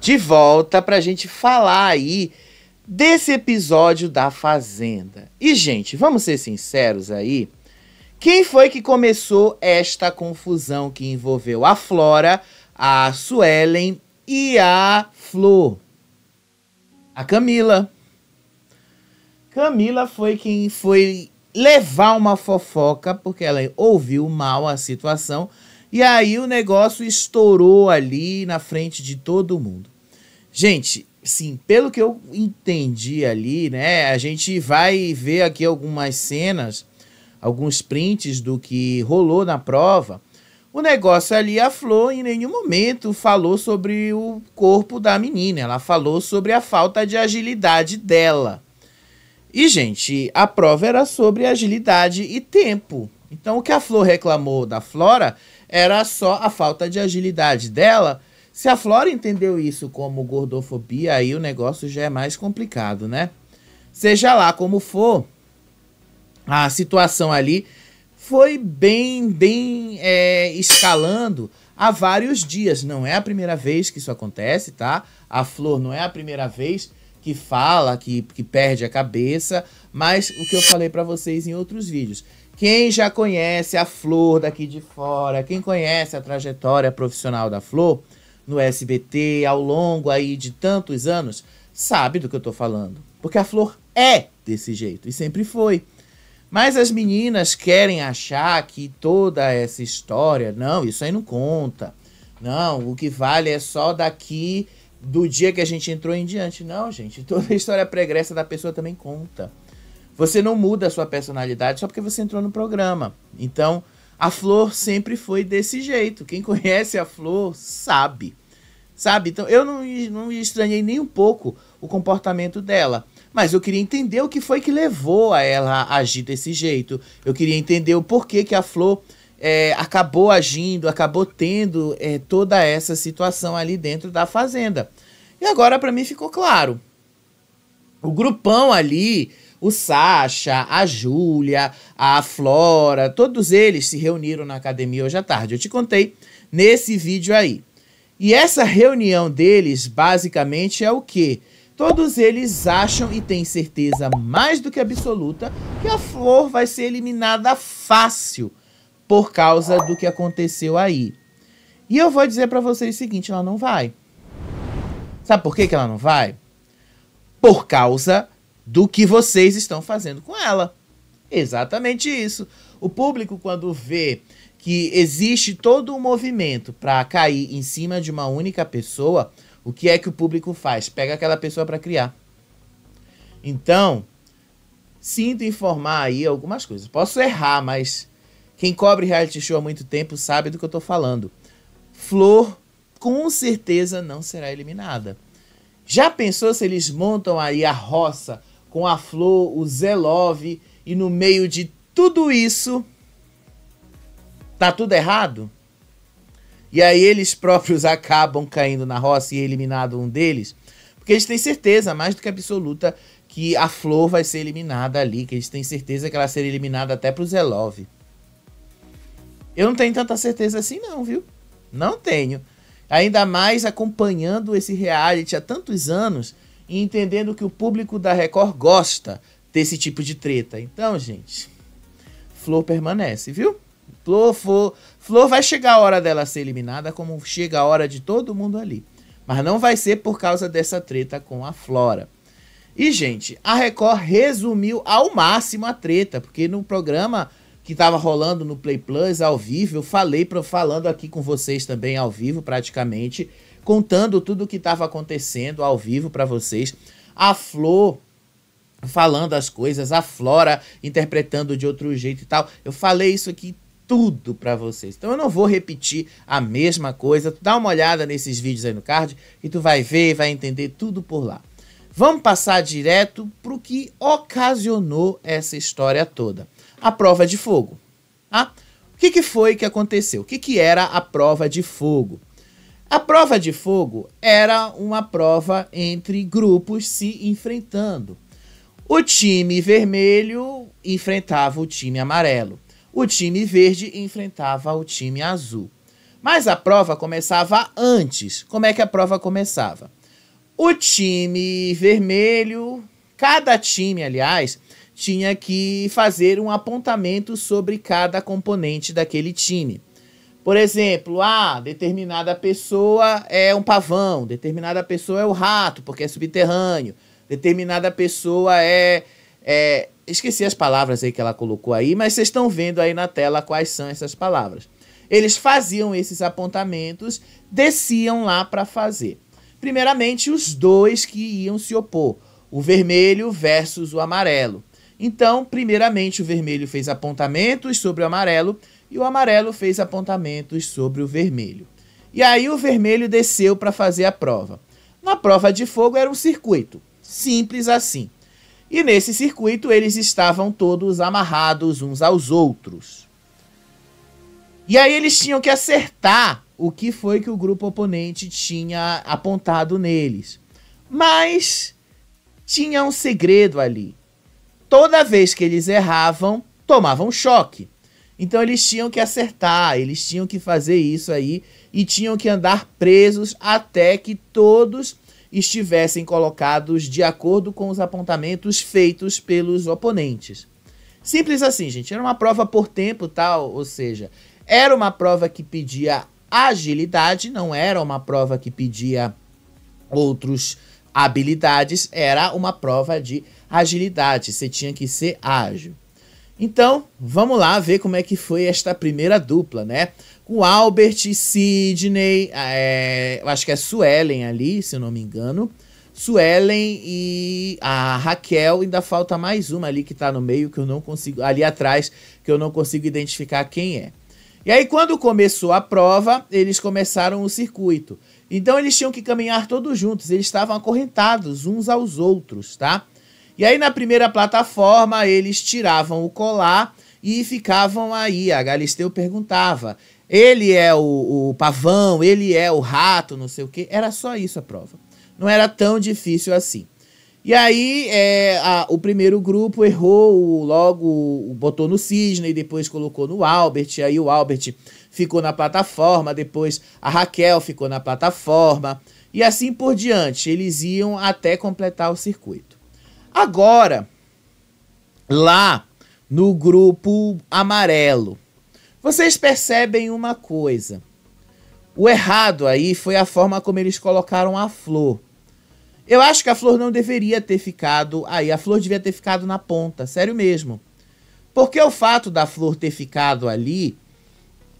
de volta pra gente falar aí desse episódio da Fazenda. E, gente, vamos ser sinceros aí. Quem foi que começou esta confusão que envolveu a Flora, a Suelen e a Flor? A Camila. Camila foi quem foi levar uma fofoca, porque ela ouviu mal a situação, e aí o negócio estourou ali na frente de todo mundo. Gente, sim, pelo que eu entendi ali, né, a gente vai ver aqui algumas cenas, alguns prints do que rolou na prova. O negócio ali, a Flor em nenhum momento falou sobre o corpo da menina, ela falou sobre a falta de agilidade dela. E, gente, a prova era sobre agilidade e tempo. Então, o que a Flor reclamou da Flora era só a falta de agilidade dela. Se a Flora entendeu isso como gordofobia, aí o negócio já é mais complicado, né? Seja lá como for, a situação ali foi bem escalando há vários dias. Não é a primeira vez que isso acontece, tá? A Flor não é a primeira vez que fala, que perde a cabeça, mas o que eu falei pra vocês em outros vídeos. Quem já conhece a Flor daqui de fora, quem conhece a trajetória profissional da Flor no SBT ao longo aí de tantos anos, sabe do que eu tô falando. Porque a Flor é desse jeito e sempre foi. Mas as meninas querem achar que toda essa história, não, isso aí não conta. Não, o que vale é só daqui do dia que a gente entrou em diante. Não, gente, toda a história pregressa da pessoa também conta. Você não muda a sua personalidade só porque você entrou no programa. Então, a Flor sempre foi desse jeito. Quem conhece a Flor sabe. Sabe? Então, eu não estranhei nem um pouco o comportamento dela. Mas eu queria entender o que foi que levou a ela a agir desse jeito. Eu queria entender o porquê que a Flor acabou agindo, acabou tendo toda essa situação ali dentro da Fazenda. E agora para mim ficou claro. O grupão ali, o Sacha, a Júlia, a Flora, todos eles se reuniram na academia hoje à tarde. Eu te contei nesse vídeo aí. E essa reunião deles basicamente é o quê? Todos eles acham e têm certeza mais do que absoluta que a Flor vai ser eliminada fácil por causa do que aconteceu aí. E eu vou dizer pra vocês o seguinte, ela não vai. Sabe por que ela não vai? Por causa do que vocês estão fazendo com ela. Exatamente isso. O público, quando vê que existe todo um movimento para cair em cima de uma única pessoa, o que é que o público faz? Pega aquela pessoa para criar. Então, sinto informar aí algumas coisas. Posso errar, mas quem cobre reality show há muito tempo sabe do que eu tô falando. Flor, com certeza, não será eliminada. Já pensou se eles montam aí a roça com a Flor, o Zé Love, e no meio de tudo isso, tá tudo errado? E aí eles próprios acabam caindo na roça e eliminado um deles? Porque eles têm certeza, mais do que absoluta, que a Flor vai ser eliminada ali, que eles têm certeza que ela será eliminada até pro Zé Love. Eu não tenho tanta certeza assim não, viu? Não tenho. Ainda mais acompanhando esse reality há tantos anos e entendendo que o público da Record gosta desse tipo de treta. Então, gente, Flor permanece, viu? Flor vai chegar a hora dela ser eliminada, como chega a hora de todo mundo ali. Mas não vai ser por causa dessa treta com a Flora. E, gente, a Record resumiu ao máximo a treta, porque no programa que estava rolando no Play Plus ao vivo, eu falando aqui com vocês também ao vivo, praticamente, contando tudo o que estava acontecendo ao vivo para vocês. A Flor falando as coisas, a Flora interpretando de outro jeito e tal. Eu falei isso aqui tudo para vocês. Então eu não vou repetir a mesma coisa. Dá uma olhada nesses vídeos aí no card e tu vai ver e vai entender tudo por lá. Vamos passar direto para o que ocasionou essa história toda. A prova de fogo. Ah, o que foi que aconteceu? O que era a prova de fogo? A prova de fogo era uma prova entre grupos se enfrentando. O time vermelho enfrentava o time amarelo. O time verde enfrentava o time azul. Mas a prova começava antes. Como é que a prova começava? O time vermelho, cada time, aliás, tinha que fazer um apontamento sobre cada componente daquele time. Por exemplo, determinada pessoa é um pavão, determinada pessoa é o rato, porque é subterrâneo, determinada pessoa esqueci as palavras aí que ela colocou aí, mas vocês estão vendo aí na tela quais são essas palavras. Eles faziam esses apontamentos, desciam lá para fazer. Primeiramente, os dois que iam se opor, o vermelho versus o amarelo. Então, primeiramente, o vermelho fez apontamentos sobre o amarelo e o amarelo fez apontamentos sobre o vermelho. E aí o vermelho desceu para fazer a prova. Na prova de fogo era um circuito, simples assim. E nesse circuito eles estavam todos amarrados uns aos outros. E aí eles tinham que acertar o que foi que o grupo oponente tinha apontado neles. Mas tinha um segredo ali. Toda vez que eles erravam, tomavam choque. Então eles tinham que acertar, eles tinham que fazer isso aí e tinham que andar presos até que todos estivessem colocados de acordo com os apontamentos feitos pelos oponentes. Simples assim, gente. Era uma prova por tempo, tal, ou seja, era uma prova que pedia agilidade, não era uma prova que pedia outras habilidades, era uma prova de agilidade, você tinha que ser ágil. Então, vamos lá ver como é que foi esta primeira dupla, né? Com Albert, Sidney, eu acho que é Suelen ali, se eu não me engano. Suelen e a Raquel, ainda falta mais uma ali que tá no meio, que eu não consigo, ali atrás, que eu não consigo identificar quem é. E aí, quando começou a prova, eles começaram o circuito. Então, eles tinham que caminhar todos juntos, eles estavam acorrentados uns aos outros, tá? E aí, na primeira plataforma, eles tiravam o colar e ficavam aí. A Galisteu perguntava, ele é o pavão, ele é o rato, não sei o quê. Era só isso a prova. Não era tão difícil assim. E aí, o primeiro grupo errou, logo botou no Sidney, depois colocou no Albert. Aí o Albert ficou na plataforma, depois a Raquel ficou na plataforma. E assim por diante, eles iam até completar o circuito. Agora, lá no grupo amarelo, vocês percebem uma coisa. O errado aí foi a forma como eles colocaram a flor. Eu acho que a flor não deveria ter ficado aí. A flor devia ter ficado na ponta, sério mesmo. Porque o fato da flor ter ficado ali,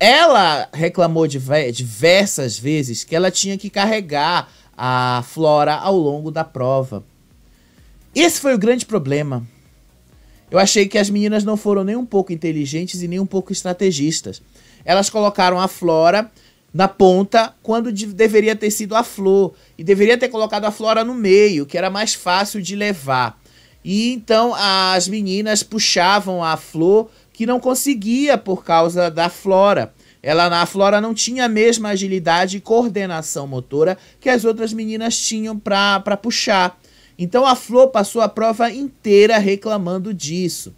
ela reclamou diversas vezes que ela tinha que carregar a Flora ao longo da prova. Esse foi o grande problema. Eu achei que as meninas não foram nem um pouco inteligentes e nem um pouco estrategistas. Elas colocaram a Flora na ponta quando deveria ter sido a Flor. E deveria ter colocado a Flora no meio, que era mais fácil de levar. E então as meninas puxavam a Flor, que não conseguia por causa da Flora. A Flora não tinha a mesma agilidade e coordenação motora que as outras meninas tinham para puxar. Então a Flor passou a prova inteira reclamando disso.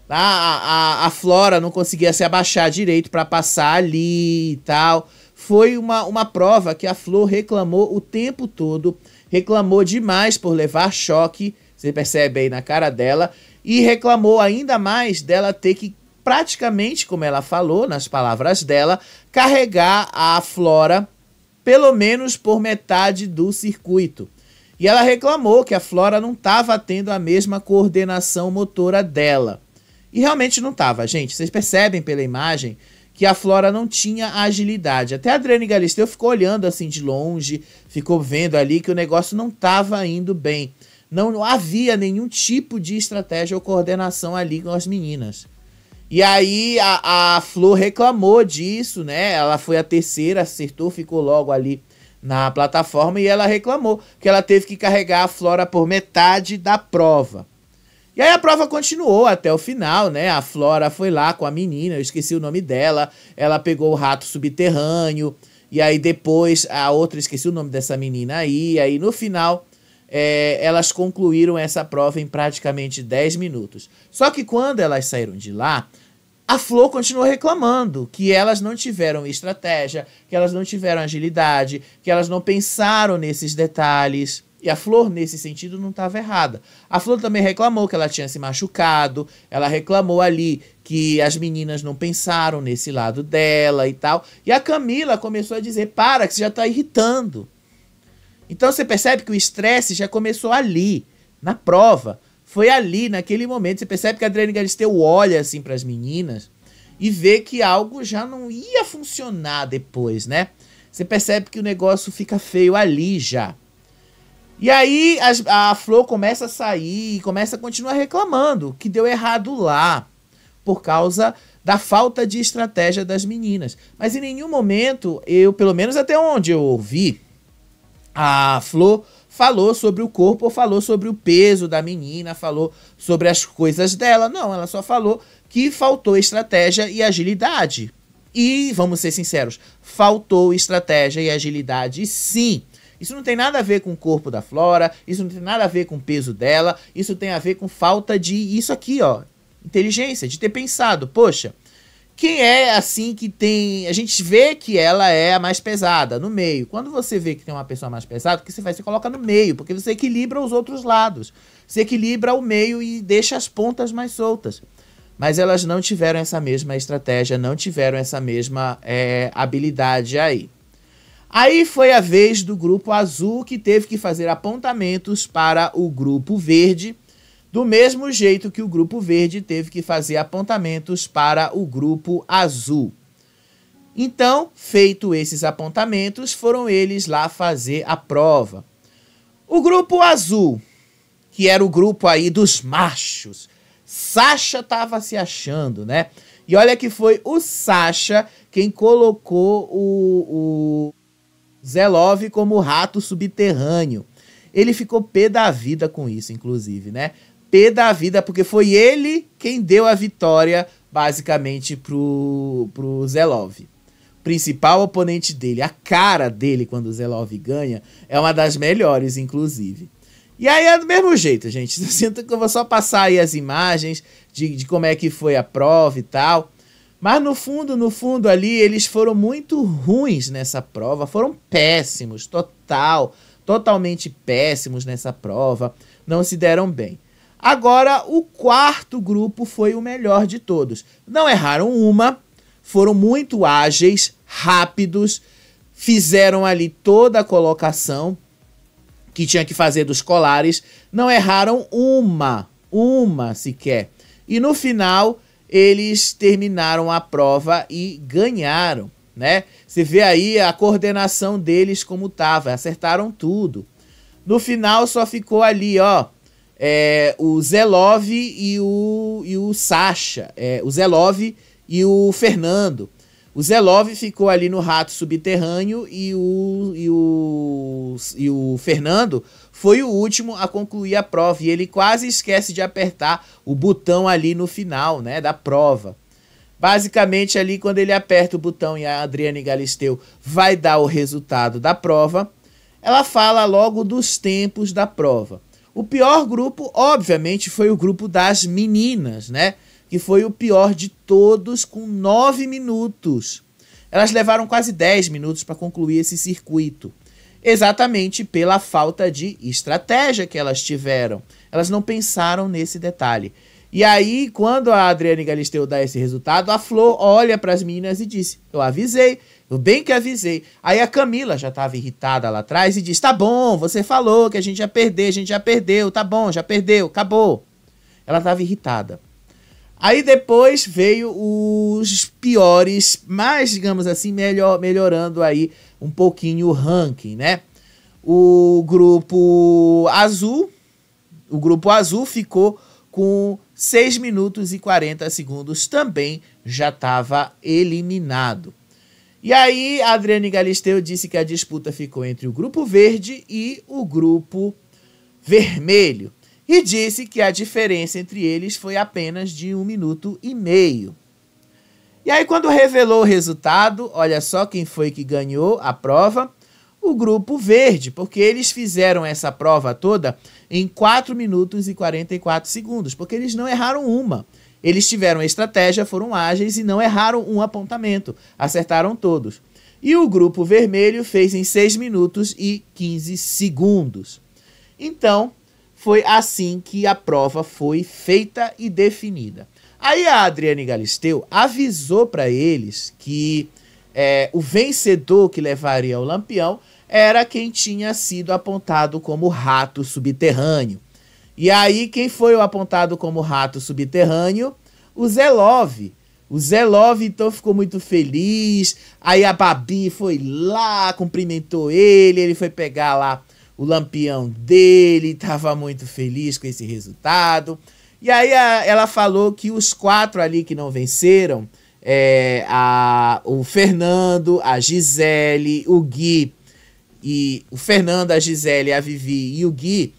A Flora não conseguia se abaixar direito para passar ali e tal. Foi uma prova que a Flor reclamou o tempo todo. Reclamou demais por levar choque, você percebe aí na cara dela. E reclamou ainda mais dela ter que, praticamente, como ela falou, nas palavras dela, carregar a Flora pelo menos por metade do circuito. E ela reclamou que a Flora não estava tendo a mesma coordenação motora dela. E realmente não estava, gente. Vocês percebem pela imagem que a Flora não tinha agilidade. Até a Adriane Galisteu ficou olhando assim de longe, ficou vendo ali que o negócio não estava indo bem. Não havia nenhum tipo de estratégia ou coordenação ali com as meninas. E aí a Flor reclamou disso, né? Ela foi a terceira, acertou, ficou logo ali na plataforma e ela reclamou que ela teve que carregar a Flora por metade da prova. E aí a prova continuou até o final, né? A Flora foi lá com a menina, eu esqueci o nome dela, ela pegou o rato subterrâneo, e aí depois a outra, esqueci o nome dessa menina aí no final elas concluíram essa prova em praticamente 10 minutos. Só que quando elas saíram de lá, a Flor continuou reclamando que elas não tiveram estratégia, que elas não tiveram agilidade, que elas não pensaram nesses detalhes. E a Flor, nesse sentido, não estava errada. A Flor também reclamou que ela tinha se machucado, ela reclamou ali que as meninas não pensaram nesse lado dela e tal. E a Camila começou a dizer, para, que você já está irritando. Então você percebe que o estresse já começou ali, na prova. Foi ali, naquele momento. Você percebe que a Adriane Galisteu olha assim para as meninas e vê que algo já não ia funcionar depois, né? Você percebe que o negócio fica feio ali já. E aí a Flor começa a sair e começa a continuar reclamando que deu errado lá, por causa da falta de estratégia das meninas. Mas em nenhum momento, pelo menos até onde eu ouvi, a Flor falou sobre o corpo, ou falou sobre o peso da menina, falou sobre as coisas dela. Não, ela só falou que faltou estratégia e agilidade. E, vamos ser sinceros, faltou estratégia e agilidade sim. Isso não tem nada a ver com o corpo da Flora, isso não tem nada a ver com o peso dela, isso tem a ver com falta de, isso aqui, ó, inteligência, de ter pensado, poxa, quem é assim que tem, a gente vê que ela é a mais pesada, no meio. Quando você vê que tem uma pessoa mais pesada, o que você faz? Você coloca no meio, porque você equilibra os outros lados, você equilibra o meio e deixa as pontas mais soltas. Mas elas não tiveram essa mesma estratégia, não tiveram essa mesma habilidade aí. Aí foi a vez do grupo azul, que teve que fazer apontamentos para o grupo verde, do mesmo jeito que o grupo verde teve que fazer apontamentos para o grupo azul. Então, feito esses apontamentos, foram eles lá fazer a prova. O grupo azul, que era o grupo aí dos machos, Sasha tava se achando, né? E olha que foi o Sasha quem colocou o Zelov como rato subterrâneo. Ele ficou pé da vida com isso, inclusive, né? Pé da vida, porque foi ele quem deu a vitória, basicamente, pro Zelov. Principal oponente dele, a cara dele quando o Zelov ganha, é uma das melhores, inclusive. E aí é do mesmo jeito, gente. Eu sinto que eu vou só passar aí as imagens de como é que foi a prova e tal. Mas no fundo ali, eles foram muito ruins nessa prova, foram péssimos, totalmente péssimos nessa prova, não se deram bem. Agora, o quarto grupo foi o melhor de todos. Não erraram uma, foram muito ágeis, rápidos, fizeram ali toda a colocação que tinha que fazer dos colares, não erraram uma sequer. E no final, eles terminaram a prova e ganharam, né? Você vê aí a coordenação deles como tava, acertaram tudo. No final só ficou ali, ó, o Zelov e o Sasha, o Zelov e o Fernando. O Zelov ficou ali no rato subterrâneo e o Fernando foi o último a concluir a prova. E ele quase esquece de apertar o botão ali no final, né, da prova. Basicamente ali quando ele aperta o botão e a Adriane Galisteu vai dar o resultado da prova, ela fala logo dos tempos da prova. O pior grupo, obviamente, foi o grupo das meninas, né? Que foi o pior de todos, com 9 minutos. Elas levaram quase 10 minutos para concluir esse circuito. Exatamente pela falta de estratégia que elas tiveram. Elas não pensaram nesse detalhe. E aí, quando a Adriane Galisteu dá esse resultado, a Flor olha para as meninas e disse, eu avisei, eu bem que avisei. Aí a Camila já estava irritada lá atrás e disse, tá bom, você falou que a gente ia perder, a gente já perdeu, tá bom, já perdeu, acabou. Ela estava irritada. Aí depois veio os piores, mas digamos assim, melhorando aí um pouquinho o ranking, né? O grupo azul ficou com 6 minutos e 40 segundos, também já estava eliminado. E aí a Adriane Galisteu disse que a disputa ficou entre o grupo verde e o grupo vermelho. E disse que a diferença entre eles foi apenas de 1 minuto e meio. E aí quando revelou o resultado, olha só quem foi que ganhou a prova, o grupo verde, porque eles fizeram essa prova toda em 4 minutos e 44 segundos, porque eles não erraram uma. Eles tiveram estratégia, foram ágeis e não erraram um apontamento, acertaram todos. E o grupo vermelho fez em 6 minutos e 15 segundos. Então, foi assim que a prova foi feita e definida. Aí a Adriane Galisteu avisou para eles que o vencedor que levaria o lampião era quem tinha sido apontado como rato subterrâneo. E aí, quem foi o apontado como rato subterrâneo? O Zelov. O Zelov, então, ficou muito feliz. Aí a Babi foi lá, cumprimentou ele foi pegar lá o lampião dele, estava muito feliz com esse resultado. E aí ela falou que os 4 ali que não venceram, o Fernando, a Gisele, o Gui, e o Fernando, a Gisele, a Vivi e o Gui,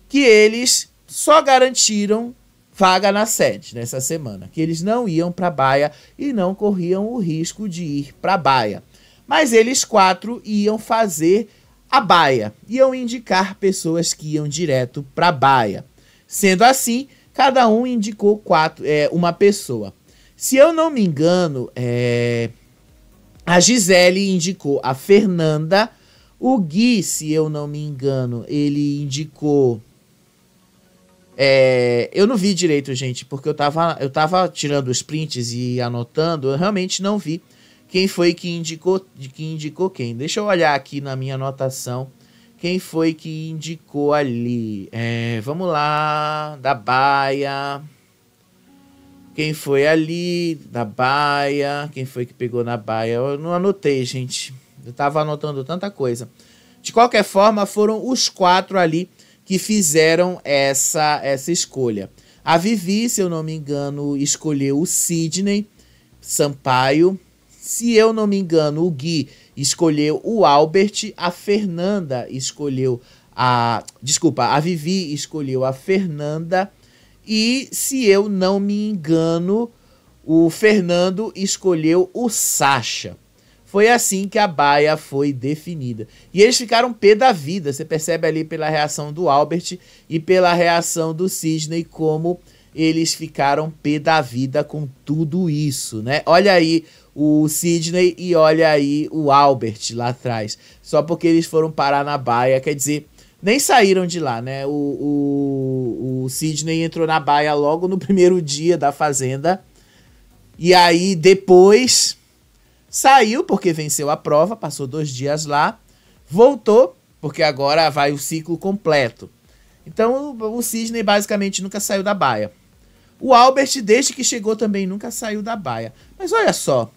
que eles só garantiram vaga na sede nessa semana, que eles não iam para a baia e não corriam o risco de ir para a baia. Mas eles 4 iam fazer a baia, iam indicar pessoas que iam direto para a baia. Sendo assim, cada um indicou uma pessoa. Se eu não me engano, a Gisele indicou a Fernanda, o Gui, se eu não me engano, ele indicou... eu não vi direito, gente, porque eu tava tirando os prints e anotando, eu realmente não vi quem foi que indicou quem. Deixa eu olhar aqui na minha anotação quem foi que indicou ali. Vamos lá, da baia. Quem foi ali, da baia, quem foi que pegou na baia? Eu não anotei, gente, eu tava anotando tanta coisa. De qualquer forma, foram os 4 ali que fizeram essa escolha. A Vivi, se eu não me engano, escolheu o Sidney Sampaio. Se eu não me engano, o Gui escolheu o Albert. A Fernanda escolheu a Vivi escolheu a Fernanda. E, se eu não me engano, o Fernando escolheu o Sacha. Foi assim que a baia foi definida. E eles ficaram pé da vida. Você percebe ali pela reação do Albert e pela reação do Sidney como eles ficaram pé da vida com tudo isso, né? Olha aí o Sidney e olha aí o Albert lá atrás. Só porque eles foram parar na baia, quer dizer, nem saíram de lá, né? O Sidney entrou na baia logo no primeiro dia da fazenda. E aí depois... saiu porque venceu a prova, passou 2 dias lá, voltou, porque agora vai o ciclo completo. Então o Sidney basicamente nunca saiu da baia. O Albert, desde que chegou também, nunca saiu da baia. Mas olha só,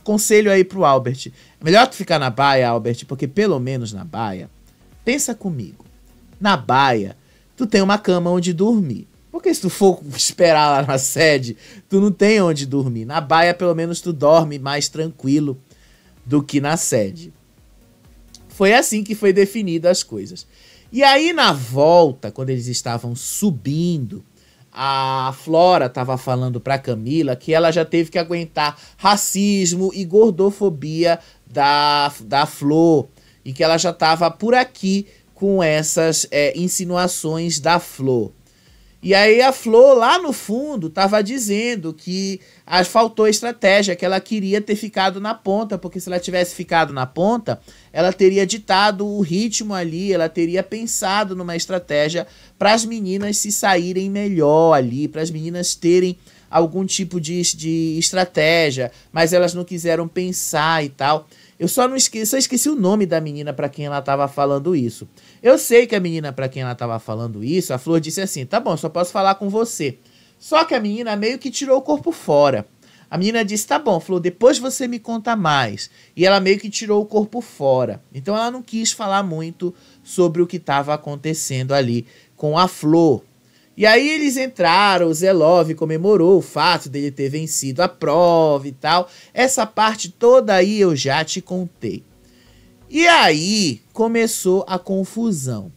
conselho aí pro Albert. É melhor tu ficar na baia, Albert, porque pelo menos na baia, pensa comigo, na baia tu tem uma cama onde dormir. Porque se tu for esperar lá na sede, tu não tem onde dormir. Na baia, pelo menos, tu dorme mais tranquilo do que na sede. Foi assim que foi definida as coisas. E aí, na volta, quando eles estavam subindo, a Flora estava falando para Camila que ela já teve que aguentar racismo e gordofobia da Flor. E que ela já estava por aqui com essas insinuações da Flor. E aí a Flor, lá no fundo, estava dizendo que faltou estratégia, que ela queria ter ficado na ponta, porque se ela tivesse ficado na ponta, ela teria ditado o ritmo ali, ela teria pensado numa estratégia para as meninas se saírem melhor ali, para as meninas terem algum tipo de estratégia, mas elas não quiseram pensar e tal. Eu só esqueci o nome da menina para quem ela estava falando isso. Eu sei que a menina para quem ela estava falando isso, a Flor disse assim, tá bom, só posso falar com você. Só que a menina meio que tirou o corpo fora. A menina disse, tá bom, Flor, depois você me conta mais. E ela meio que tirou o corpo fora. Então ela não quis falar muito sobre o que estava acontecendo ali com a Flor. E aí eles entraram, o Zelov comemorou o fato dele ter vencido a prova e tal. Essa parte toda aí eu já te contei. E aí começou a confusão.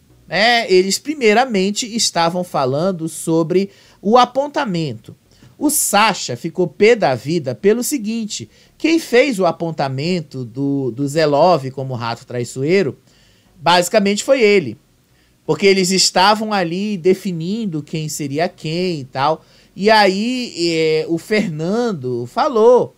Eles primeiramente estavam falando sobre o apontamento. O Sacha ficou pé da vida pelo seguinte, quem fez o apontamento do Zelov como rato traiçoeiro, basicamente foi ele. Porque eles estavam ali definindo quem seria quem e tal. E aí o Fernando falou,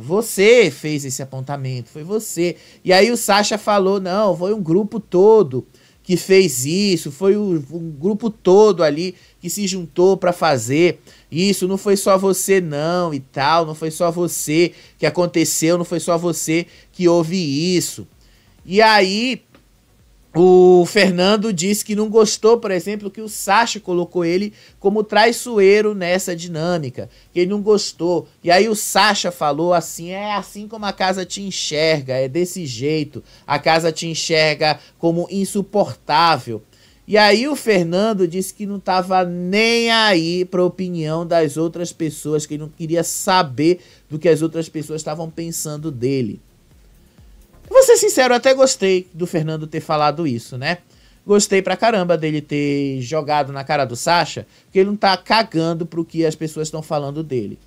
você fez esse apontamento, foi você. E aí o Sacha falou, não, foi um grupo todo que fez isso, foi o grupo todo ali que se juntou para fazer isso, não foi só você não e tal, não foi só você que aconteceu, não foi só você que houve isso. E aí o Fernando disse que não gostou, por exemplo, que o Sasha colocou ele como traiçoeiro nessa dinâmica, que ele não gostou. E aí o Sasha falou assim, é assim como a casa te enxerga, é desse jeito, a casa te enxerga como insuportável. E aí o Fernando disse que não estava nem aí para a opinião das outras pessoas, que ele não queria saber do que as outras pessoas estavam pensando dele. Vou ser sincero, eu até gostei do Fernando ter falado isso, né? Gostei pra caramba dele ter jogado na cara do Sasha, porque ele não tá cagando pro que as pessoas estão falando dele.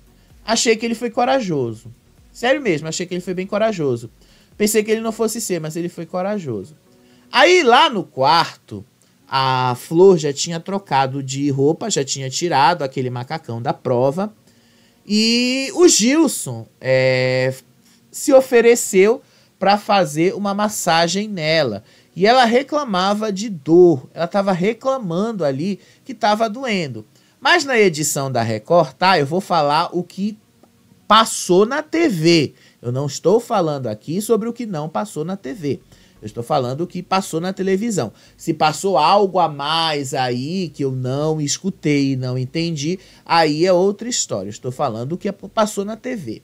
Achei que ele foi corajoso. Sério mesmo, achei que ele foi bem corajoso. Pensei que ele não fosse ser, mas ele foi corajoso. Aí lá no quarto, a Flor já tinha trocado de roupa, já tinha tirado aquele macacão da prova. E o Gilson se ofereceu para fazer uma massagem nela. E ela reclamava de dor. Ela estava reclamando ali que estava doendo. Mas na edição da Record, tá? Eu vou falar o que passou na TV. Eu não estou falando aqui sobre o que não passou na TV. Eu estou falando o que passou na televisão. Se passou algo a mais aí que eu não escutei e não entendi, aí é outra história. Eu estou falando o que passou na TV.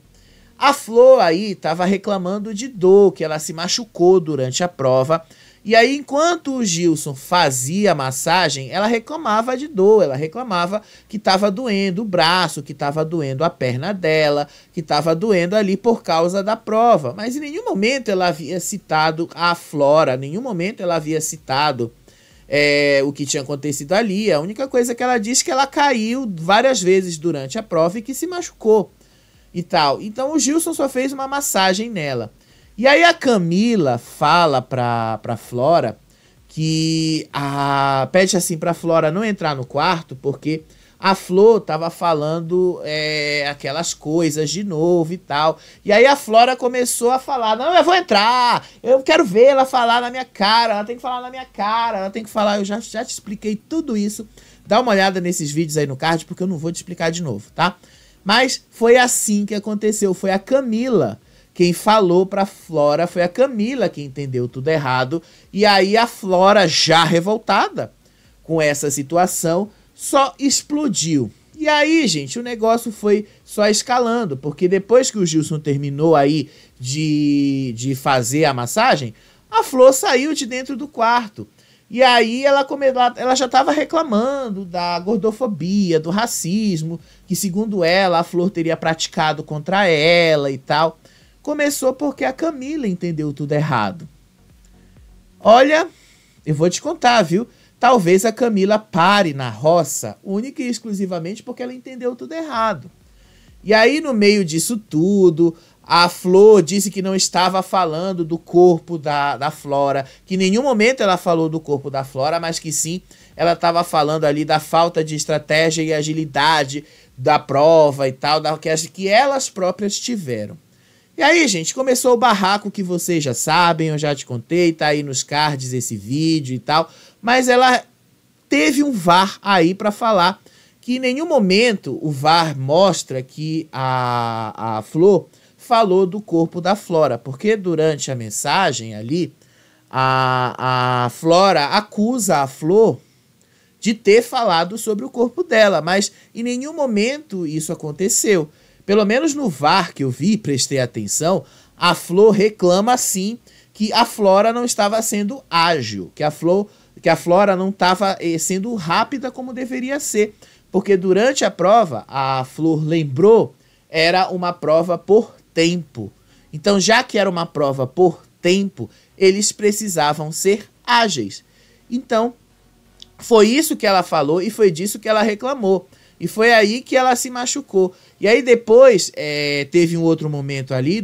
A Flor aí estava reclamando de dor, que ela se machucou durante a prova. E aí, enquanto o Gilson fazia a massagem, ela reclamava de dor. Ela reclamava que estava doendo o braço, que estava doendo a perna dela, que estava doendo ali por causa da prova. Mas em nenhum momento ela havia citado a Flora, em nenhum momento ela havia citado o que tinha acontecido ali. A única coisa que ela disse é que ela caiu várias vezes durante a prova e que se machucou. E tal. Então o Gilson só fez uma massagem nela. E aí a Camila fala pra Flora que pede assim pra Flora não entrar no quarto, porque a Flor tava falando aquelas coisas de novo e tal. E aí a Flora começou a falar, não, eu vou entrar, eu quero ver ela falar na minha cara, ela tem que falar na minha cara, ela tem que falar, eu já te expliquei tudo isso. Dá uma olhada nesses vídeos aí no card, porque eu não vou te explicar de novo, tá? Mas foi assim que aconteceu, foi a Camila quem falou pra Flora, foi a Camila que entendeu tudo errado, e aí a Flora, já revoltada com essa situação, só explodiu. E aí, gente, o negócio foi só escalando, porque depois que o Gilson terminou aí de fazer a massagem, a Flor saiu de dentro do quarto. E aí ela já estava reclamando da gordofobia, do racismo, que segundo ela, a Flor teria praticado contra ela e tal. Começou porque a Camila entendeu tudo errado. Olha, eu vou te contar, viu? Talvez a Camila pare na roça, única e exclusivamente porque ela entendeu tudo errado. E aí, no meio disso tudo, a Flor disse que não estava falando do corpo da Flora, que em nenhum momento ela falou do corpo da Flora, mas que sim, ela estava falando ali da falta de estratégia e agilidade da prova e tal, que elas próprias tiveram. E aí, gente, começou o barraco que vocês já sabem, eu já te contei, tá aí nos cards esse vídeo e tal, mas ela teve um VAR aí para falar que em nenhum momento o VAR mostra que a Flor falou do corpo da Flora, porque durante a mensagem ali, a Flora acusa a Flor de ter falado sobre o corpo dela, mas em nenhum momento isso aconteceu. Pelo menos no VAR que eu vi, prestei atenção, a Flor reclama sim que a Flora não estava sendo ágil, que a Flora não estava sendo rápida como deveria ser, porque durante a prova, a Flor lembrou, era uma prova por tempo. Então, já que era uma prova por tempo, eles precisavam ser ágeis. Então, foi isso que ela falou e foi disso que ela reclamou. E foi aí que ela se machucou. E aí depois teve um outro momento ali,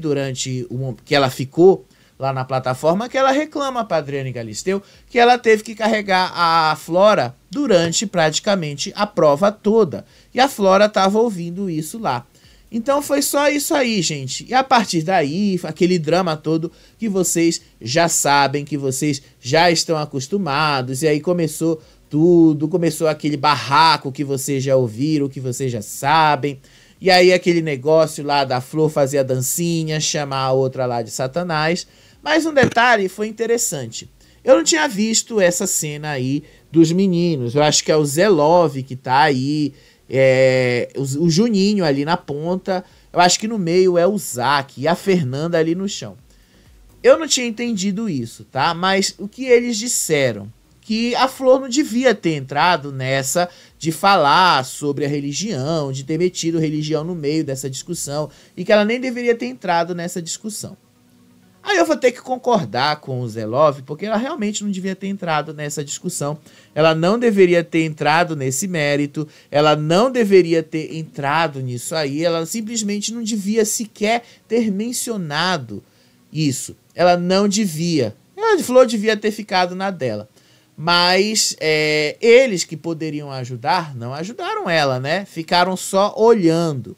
que ela ficou lá na plataforma, que ela reclama para Adriane Galisteu que ela teve que carregar a Flora durante praticamente a prova toda. E a Flora estava ouvindo isso lá. Então foi só isso aí, gente. E a partir daí, aquele drama todo que vocês já sabem, que vocês já estão acostumados. E aí começou tudo, começou aquele barraco que vocês já ouviram, que vocês já sabem. E aí aquele negócio lá da Flor fazer a dancinha, chamar a outra lá de Satanás. Mas um detalhe foi interessante. Eu não tinha visto essa cena aí dos meninos. Eu acho que é o Zelov que tá aí. O Juninho ali na ponta, eu acho que no meio é o Zack e a Fernanda ali no chão. Eu não tinha entendido isso, tá? Mas o que eles disseram, que a Flor não devia ter entrado nessa de falar sobre a religião, de ter metido religião no meio dessa discussão, e que ela nem deveria ter entrado nessa discussão. Aí eu vou ter que concordar com o Zelov, porque ela realmente não devia ter entrado nessa discussão. Ela não deveria ter entrado nesse mérito, ela não deveria ter entrado nisso aí, ela simplesmente não devia sequer ter mencionado isso. Ela não devia. A Flor devia ter ficado na dela. Mas eles que poderiam ajudar, não ajudaram ela, né? Ficaram só olhando.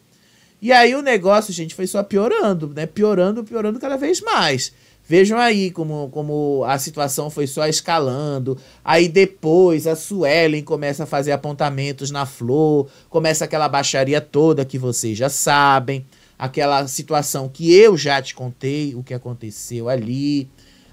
E aí o negócio, gente, foi só piorando, né? Piorando cada vez mais. Vejam aí como a situação foi só escalando. Aí depois a Suelen começa a fazer apontamentos na Flor. Começa aquela baixaria toda que vocês já sabem. Aquela situação que eu já te contei, o que aconteceu ali.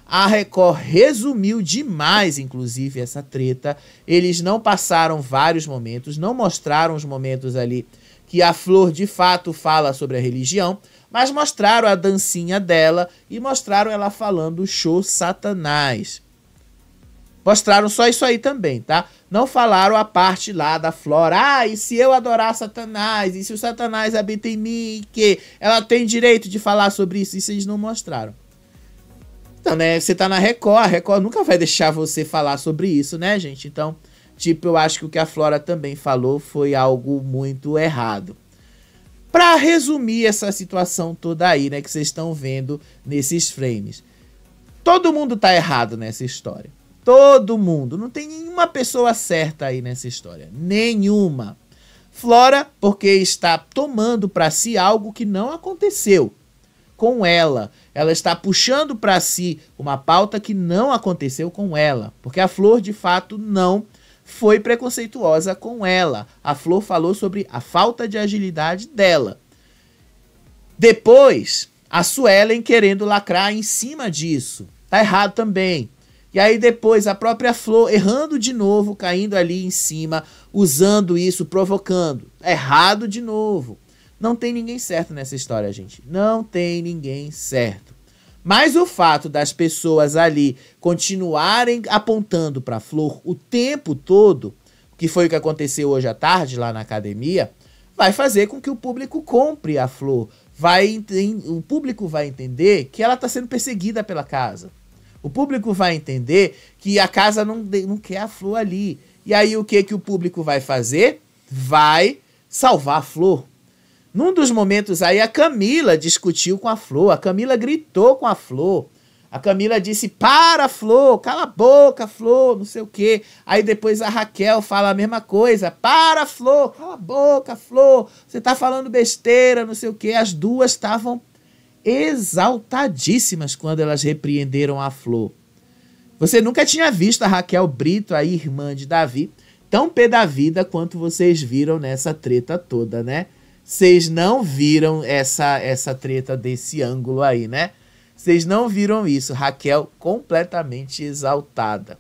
A Record resumiu demais, inclusive, essa treta. Eles não passaram vários momentos, não mostraram os momentos ali que a Flor de fato fala sobre a religião, mas mostraram a dancinha dela e mostraram ela falando show Satanás. Mostraram só isso aí também, tá? Não falaram a parte lá da Flor. Ah, e se eu adorar Satanás? E se o Satanás habita em mim? Que ela tem direito de falar sobre isso? Isso eles não mostraram. Então, né, você tá na Record, a Record nunca vai deixar você falar sobre isso, né, gente? Então, tipo, eu acho que o que a Flora também falou foi algo muito errado. Pra resumir essa situação toda aí, né, que vocês estão vendo nesses frames. Todo mundo tá errado nessa história. Todo mundo. Não tem nenhuma pessoa certa aí nessa história. Nenhuma. Flora, porque está tomando pra si algo que não aconteceu com ela. Ela está puxando pra si uma pauta que não aconteceu com ela. Porque a Flor, de fato, não foi preconceituosa com ela. A Flor falou sobre a falta de agilidade dela. Depois, a Suelen querendo lacrar em cima disso. Tá errado também. E aí depois a própria Flor errando de novo, caindo ali em cima, usando isso, provocando. Errado de novo. Não tem ninguém certo nessa história, gente. Não tem ninguém certo. Mas o fato das pessoas ali continuarem apontando para a Flor o tempo todo, que foi o que aconteceu hoje à tarde lá na academia, vai fazer com que o público compre a Flor. O público vai entender que ela está sendo perseguida pela casa. O público vai entender que a casa não quer a Flor ali. E aí o que o público vai fazer? Vai salvar a Flor. Num dos momentos aí, a Camila discutiu com a Flor, a Camila gritou com a Flor, a Camila disse, para, Flor, cala a boca, Flor, não sei o quê. Aí depois a Raquel fala a mesma coisa, para, Flor, cala a boca, Flor, você tá falando besteira, não sei o quê. As duas estavam exaltadíssimas quando elas repreenderam a Flor. Você nunca tinha visto a Raquel Brito, a irmã de Davi, tão pé da vida quanto vocês viram nessa treta toda, né? Vocês não viram essa treta desse ângulo aí, né? Vocês não viram isso. Raquel completamente exaltada.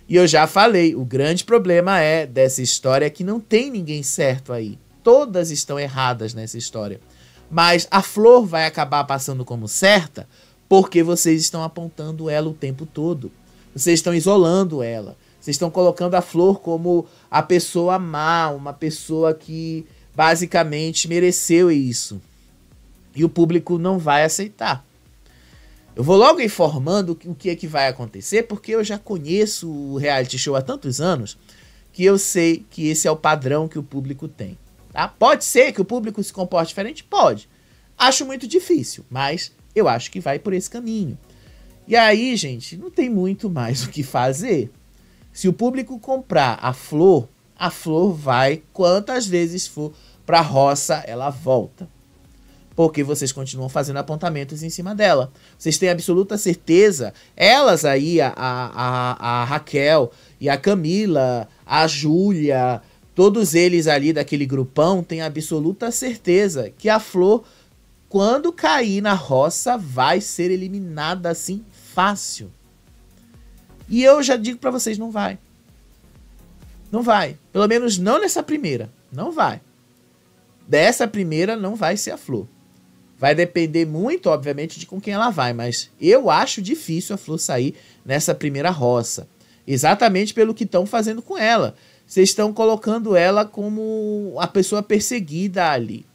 E eu já falei, o grande problema dessa história é que não tem ninguém certo aí. Todas estão erradas nessa história. Mas a Flor vai acabar passando como certa porque vocês estão apontando ela o tempo todo. Vocês estão isolando ela. Vocês estão colocando a Flor como a pessoa má, uma pessoa que basicamente mereceu isso. E o público não vai aceitar. Eu vou logo informando o que é que vai acontecer, porque eu já conheço o reality show há tantos anos que eu sei que esse é o padrão que o público tem. Tá? Pode ser que o público se comporte diferente? Pode. Acho muito difícil, mas eu acho que vai por esse caminho. E aí, gente, não tem muito mais o que fazer. Se o público comprar a Flor vai, quantas vezes for pra roça, ela volta. porque vocês continuam fazendo apontamentos em cima dela. Vocês têm absoluta certeza, elas aí, a Raquel e a Camila, a Júlia, todos eles ali daquele grupão têm absoluta certeza que a Flor, quando cair na roça, vai ser eliminada assim fácil. E eu já digo pra vocês, não vai. Não vai. Pelo menos não nessa primeira. Não vai. Dessa primeira não vai ser a Flor. Vai depender muito, obviamente, de com quem ela vai. Mas eu acho difícil a Flor sair nessa primeira roça. Exatamente pelo que estão fazendo com ela. Vocês estão colocando ela como a pessoa perseguida ali.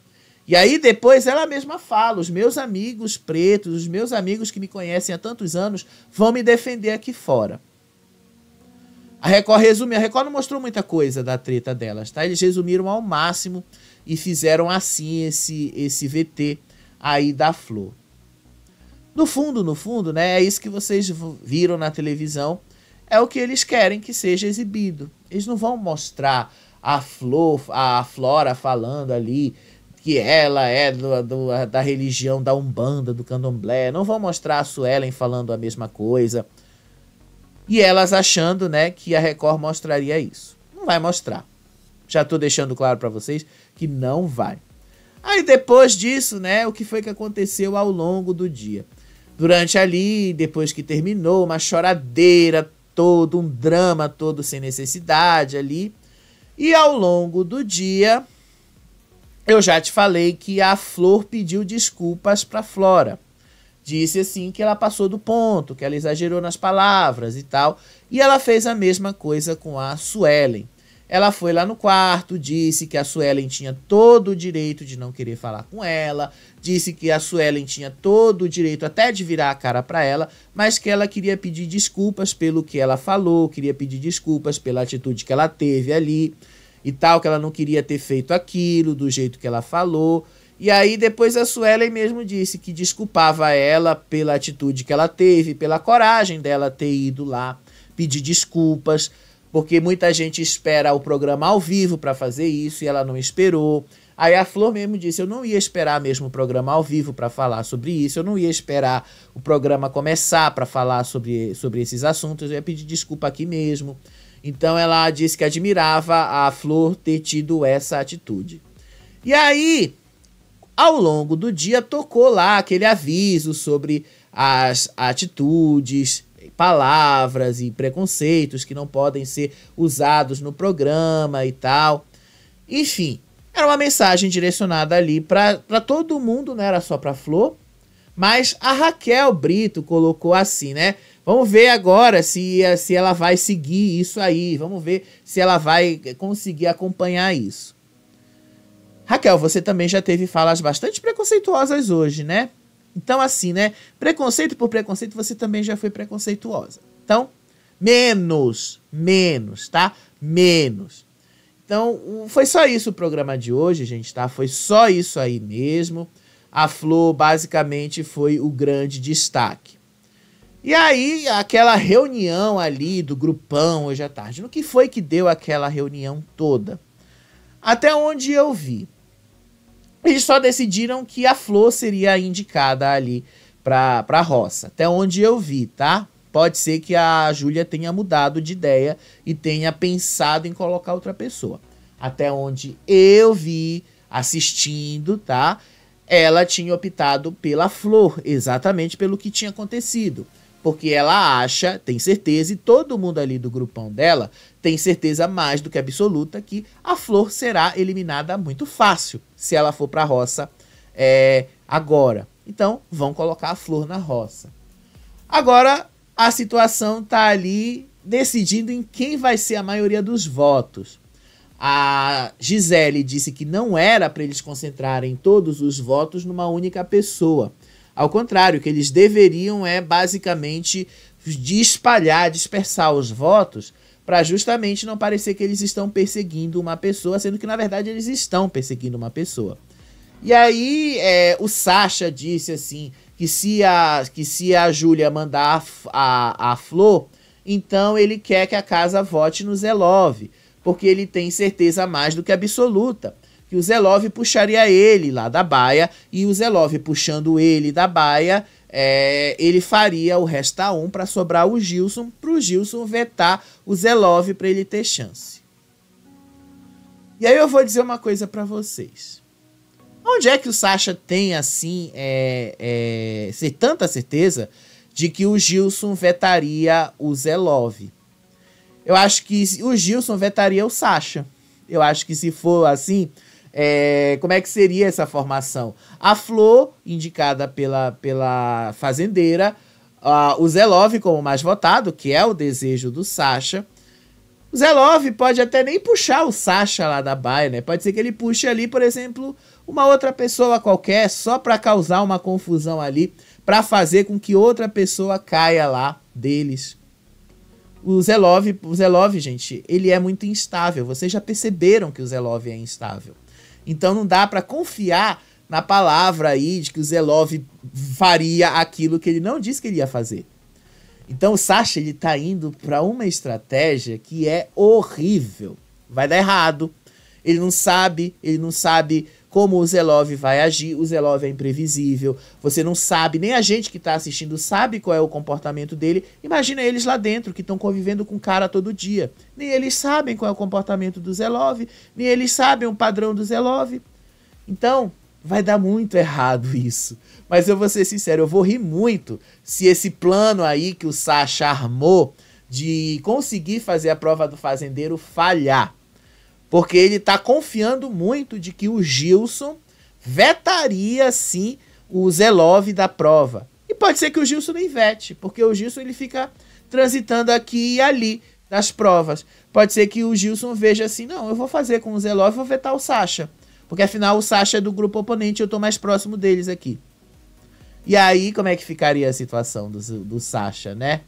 E aí depois ela mesma fala, os meus amigos pretos, os meus amigos que me conhecem há tantos anos, vão me defender aqui fora. A Record resumiu, a Record não mostrou muita coisa da treta delas, tá? Eles resumiram ao máximo e fizeram assim esse VT aí da Flor. No fundo, né, é isso que vocês viram na televisão, é o que eles querem que seja exibido. Eles não vão mostrar a Flora falando ali que ela é da religião da Umbanda, do Candomblé. Não vão mostrar a Suelen falando a mesma coisa. E elas achando, né, que a Record mostraria isso. Não vai mostrar. Já tô deixando claro para vocês que não vai. Aí depois disso, né, o que foi que aconteceu ao longo do dia? Durante ali, depois que terminou, uma choradeira toda, um drama todo sem necessidade ali. E ao longo do dia, eu já te falei que a Flor pediu desculpas para Flora. Disse assim que ela passou do ponto, que ela exagerou nas palavras e tal. E ela fez a mesma coisa com a Suelen. Ela foi lá no quarto, disse que a Suelen tinha todo o direito de não querer falar com ela, disse que a Suelen tinha todo o direito até de virar a cara para ela, mas que ela queria pedir desculpas pelo que ela falou, queria pedir desculpas pela atitude que ela teve ali e tal, que ela não queria ter feito aquilo do jeito que ela falou. E aí depois a Suelen mesmo disse que desculpava ela pela atitude que ela teve, pela coragem dela ter ido lá pedir desculpas, porque muita gente espera o programa ao vivo para fazer isso e ela não esperou. Aí a Flor mesmo disse, eu não ia esperar mesmo o programa ao vivo para falar sobre isso, eu não ia esperar o programa começar para falar sobre esses assuntos, eu ia pedir desculpa aqui mesmo. Então ela disse que admirava a Flor ter tido essa atitude. E aí, ao longo do dia, tocou lá aquele aviso sobre as atitudes, palavras e preconceitos que não podem ser usados no programa e tal. Enfim, era uma mensagem direcionada ali para todo mundo, não era só para Flor, mas a Raquel Brito colocou assim, né? Vamos ver agora se ela vai seguir isso aí, vamos ver se ela vai conseguir acompanhar isso. Raquel, você também já teve falas bastante preconceituosas hoje, né? Então, assim, né? Preconceito por preconceito, você também já foi preconceituosa. Então, menos, tá? Menos. Então, foi só isso o programa de hoje, gente, tá? Foi só isso aí mesmo. A Flor, basicamente, foi o grande destaque. E aí, aquela reunião ali do grupão hoje à tarde. No que foi que deu aquela reunião toda? Até onde eu vi, eles só decidiram que a Flor seria indicada ali pra roça. Até onde eu vi, tá? Pode ser que a Júlia tenha mudado de ideia e tenha pensado em colocar outra pessoa. Até onde eu vi, assistindo, tá? Ela tinha optado pela Flor, exatamente pelo que tinha acontecido. Porque ela acha, tem certeza, e todo mundo ali do grupão dela tem certeza mais do que absoluta que a Flor será eliminada muito fácil se ela for pra roça agora. Então, vão colocar a Flor na roça. Agora, a situação tá ali decidindo em quem vai ser a maioria dos votos. A Gisele disse que não era para eles concentrarem todos os votos numa única pessoa. Ao contrário, o que eles deveriam é basicamente dispersar os votos para justamente não parecer que eles estão perseguindo uma pessoa, sendo que na verdade eles estão perseguindo uma pessoa. E aí o Sacha disse assim, que se a Júlia mandar a Flor, então ele quer que a casa vote no Zé Love, porque ele tem certeza mais do que absoluta que o Zelov puxaria ele lá da baia, e o Zelov puxando ele da baia, ele faria o resta 1 para sobrar o Gilson, para o Gilson vetar o Zelov para ele ter chance. E aí eu vou dizer uma coisa para vocês. Onde é que o Sasha tem, assim, tanta certeza de que o Gilson vetaria o Zelov? Eu acho que o Gilson vetaria o Sasha. Eu acho que se for assim, como é que seria essa formação? A Flor, indicada pela fazendeira, o Zelov como mais votado, que é o desejo do Sasha. O Zelov pode até nem puxar o Sasha lá da baia, né? Pode ser que ele puxe ali, por exemplo, uma outra pessoa qualquer, só para causar uma confusão ali, para fazer com que outra pessoa caia lá deles. O Zelov, gente, ele é muito instável. Vocês já perceberam que o Zelov é instável. Então não dá para confiar na palavra aí de que o Zelov faria aquilo que ele não disse que ele ia fazer. Então o Sasha, ele tá indo para uma estratégia que é horrível. Vai dar errado. Ele não sabe como o Zelov vai agir. O Zelov é imprevisível. Você não sabe, nem a gente que tá assistindo sabe qual é o comportamento dele. Imagina eles lá dentro, que estão convivendo com o cara todo dia. Nem eles sabem qual é o comportamento do Zelov, nem eles sabem o padrão do Zelov. Então, vai dar muito errado isso. Mas eu vou ser sincero, eu vou rir muito se esse plano aí que o Sasha armou de conseguir fazer a prova do fazendeiro falhar. Porque ele tá confiando muito de que o Gilson vetaria, sim, o Zelov da prova. E pode ser que o Gilson nem vete, porque o Gilson ele fica transitando aqui e ali nas provas. Pode ser que o Gilson veja assim, não, eu vou fazer com o Zelov, vou vetar o Sasha. Porque afinal o Sasha é do grupo oponente, eu tô mais próximo deles aqui. E aí, como é que ficaria a situação do Sasha, né?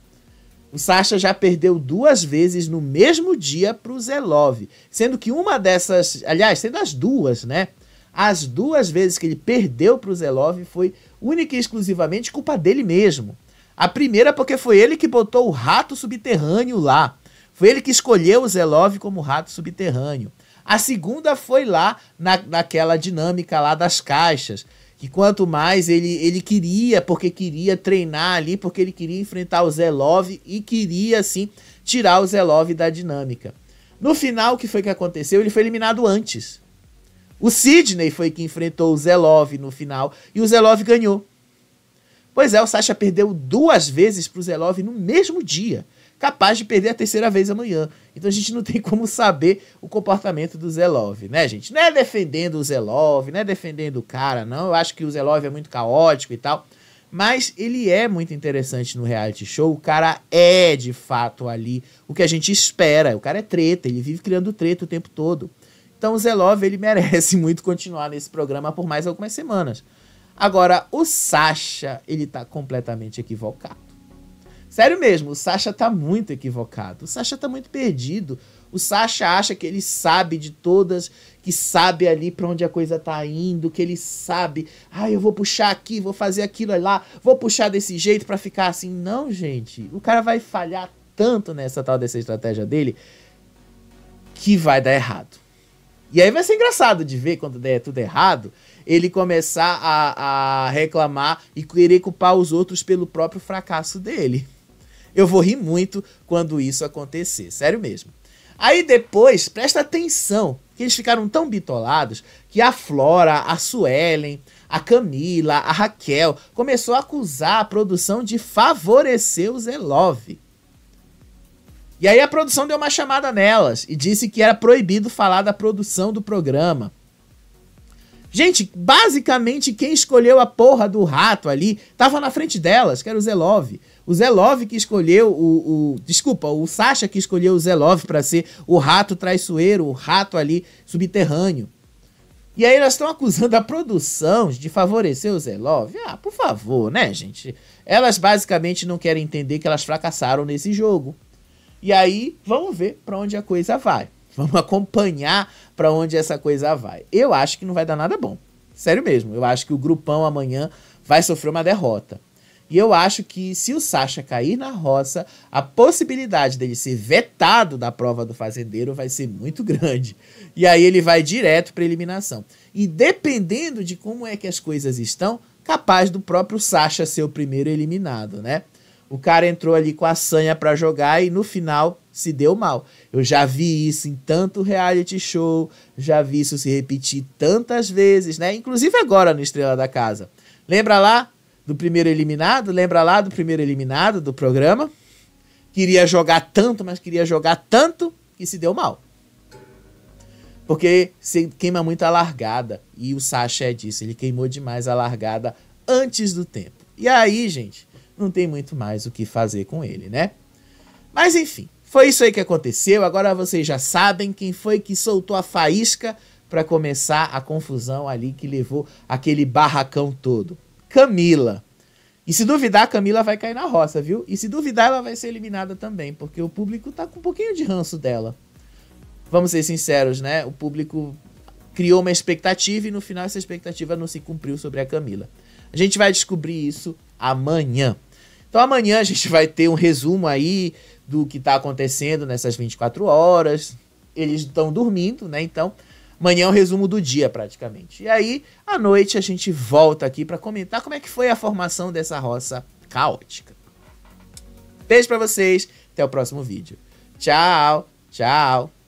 O Sasha já perdeu 2 vezes no mesmo dia pro Zelov. Sendo que uma dessas... Aliás, sendo as duas, né? As 2 vezes que ele perdeu pro Zelov foi única e exclusivamente culpa dele mesmo. A primeira porque foi ele que botou o rato subterrâneo lá. Foi ele que escolheu o Zelov como rato subterrâneo. A segunda foi lá naquela dinâmica lá das caixas. Que quanto mais ele queria, porque queria treinar ali, porque ele queria enfrentar o Zelov e queria, assim, tirar o Zelov da dinâmica. No final, o que foi que aconteceu? Ele foi eliminado antes. O Sidney foi que enfrentou o Zelov no final e o Zelov ganhou. Pois é, o Sasha perdeu 2 vezes pro Zelov no mesmo dia. Capaz de perder a 3ª vez amanhã. Então a gente não tem como saber o comportamento do Zelov, né, gente? Não é defendendo o Zelov, não é defendendo o cara, não. Eu acho que o Zelov é muito caótico e tal. Mas ele é muito interessante no reality show. O cara é, de fato, ali o que a gente espera. O cara é treta, ele vive criando treta o tempo todo. Então o Zelov, ele merece muito continuar nesse programa por mais algumas semanas. Agora, o Sasha, ele tá completamente equivocado. Sério mesmo, o Sasha tá muito equivocado. O Sasha tá muito perdido. O Sasha acha que ele sabe de todas, que sabe ali pra onde a coisa tá indo, que ele sabe, eu vou puxar aqui, vou fazer aquilo lá, vou puxar desse jeito pra ficar assim. Não, gente, o cara vai falhar tanto nessa tal dessa estratégia dele que vai dar errado. E aí vai ser engraçado de ver quando der tudo errado, ele começar a reclamar e querer culpar os outros pelo próprio fracasso dele. Eu vou rir muito quando isso acontecer, sério mesmo. Aí depois, presta atenção, que eles ficaram tão bitolados que a Flora, a Suelen, a Camila, a Raquel começou a acusar a produção de favorecer o Zelov. E aí a produção deu uma chamada nelas e disse que era proibido falar da produção do programa. Gente, basicamente quem escolheu a porra do rato ali tava na frente delas, que era o Zelov. O Zelov que escolheu o Sasha que escolheu o Zelov pra ser o rato traiçoeiro, o rato ali subterrâneo. E aí elas estão acusando a produção de favorecer o Zelov. Por favor, né, gente? Elas basicamente não querem entender que elas fracassaram nesse jogo. E aí, vamos ver pra onde a coisa vai. Vamos acompanhar pra onde essa coisa vai. Eu acho que não vai dar nada bom. Sério mesmo. Eu acho que o grupão amanhã vai sofrer uma derrota. E eu acho que se o Sasha cair na roça, a possibilidade dele ser vetado da prova do fazendeiro vai ser muito grande. E aí ele vai direto para eliminação. E dependendo de como é que as coisas estão, capaz do próprio Sasha ser o primeiro eliminado, né? O cara entrou ali com a sanha para jogar e no final se deu mal. Eu já vi isso em tanto reality show, já vi isso se repetir tantas vezes, né? Inclusive agora no Estrela da Casa. Lembra lá do primeiro eliminado? Lembra lá do primeiro eliminado do programa? Queria jogar tanto, mas queria jogar tanto que se deu mal. Porque você queima muito a largada. E o Sasha é disso. Ele queimou demais a largada antes do tempo. E aí, gente, não tem muito mais o que fazer com ele, né? Mas enfim, foi isso aí que aconteceu. Agora vocês já sabem quem foi que soltou a faísca para começar a confusão ali que levou aquele barracão todo. Camila. E se duvidar, Camila vai cair na roça, viu? E se duvidar, ela vai ser eliminada também, porque o público tá com um pouquinho de ranço dela. Vamos ser sinceros, né? O público criou uma expectativa e no final essa expectativa não se cumpriu sobre a Camila. A gente vai descobrir isso amanhã. Então amanhã a gente vai ter um resumo aí do que tá acontecendo nessas 24 horas. Eles estão dormindo, né? Então amanhã é um resumo do dia praticamente. E aí à noite a gente volta aqui para comentar como é que foi a formação dessa roça caótica. Beijo para vocês, até o próximo vídeo. Tchau, tchau.